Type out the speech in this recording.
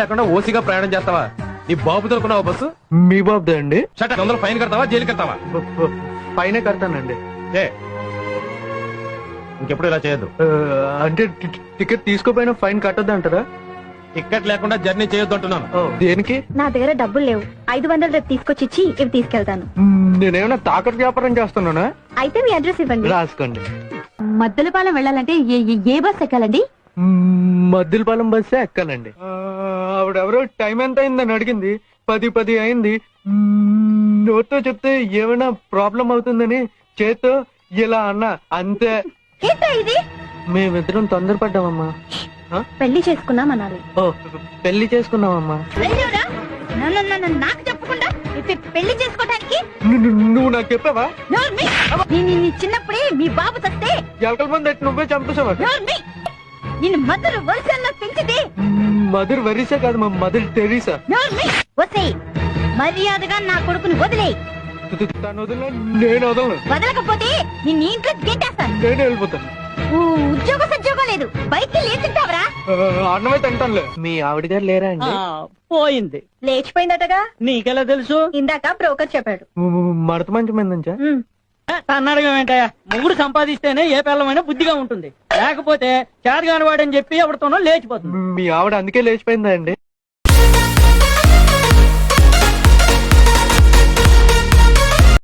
లేకుండా ఓసీగా ప్రయాణం చేస్తావా? నీ బాబు దొరుకున్నావా బస్సు? మీ బాబుదే అండి? Shut up. 100 ఫైన్ కడతావా, జైలు కడతావా? పైన కడతానండి. ఏ ఇంకెప్పుడు ఇలా చేయొద్దు. అంటే టికెట్ తీసుకోపోయినా ఫైన్ కట్టద్దు అంటారా? టికెట్ లేకుండా జర్నీ చేయొద్దు అంటున్నాను. దేనికి? నా దగ్గర డబ్బులు లేవు. 500 రేపు తీసుకొచ్చి ఇచ్చి ఇవి తీసుకెళ్తాను. నేనేమైనా తాకట్టు వ్యాపారం చేస్తున్నానా? అయితే మీ అడ్రస్ ఇవ్వండి. రాసుకోండి. మద్దలపాలెం వెళ్ళాలంటే ఏ బస్ ఎక్కాలండి? మద్దిలపాలెం బస్సే ఎక్కాలండి. ఆవిడెవరో టైం ఎంత అయిందని అడిగింది. 10 అయింది. నోట్తో చెప్తే ఏమైనా ప్రాబ్లం అవుతుందని చేత్తో ఇలా అన్నా అంతే. ఏంటో ఇది? మేమిద్దరం తొందరపడ్డామమ్మా. పెళ్లి చేసుకున్నాం అనాలి. ఓ, పెళ్లి చేసుకున్నామమ్మా. అయ్యోరా, నాకు చెప్పకుండా పెళ్లి చేసుకోవడానికి నువ్వు నాకు చెప్పావా? చిన్నప్పుడే మీ బాబు తస్తే ఎలకల మంది నువ్వే చంపేసావా? నిన్ను మదర్ వరుసల్లో పెంచితే మదర్ వరీసా కాదు మా మదర్ టెరీసా. వసే మర్యాదగా నా కొడుకుని వదిలే. తను వదిలే, నేను వదలను. వదలకపోతే నిన్ను ఇంట్లో గెట్టేస్తాను. నేను వెళ్ళిపోతాను. ఉద్యోగం లేదు. బయటికి లేచింటావరా? అన్నమే తింటానులే. మీ ఆవిడ గారు లేరా అండి? పోయింది. లేచిపోయిందటగా. నీకెలా తెలుసు? ఇందాక బ్రోకర్ చెప్పాడు. మడత మంచం ఏందంచా? అన్నడగా ఏంటయ్యా, మొగుడు సంపాదిస్తేనే ఏ పిల్లమైనా బుద్ధిగా ఉంటుంది. లేకపోతే చేతగాని వాడని చెప్పి ఎవరితోనో లేచిపోతుంది. మీ ఆవిడ అందుకే లేచిపోయిందా అండి?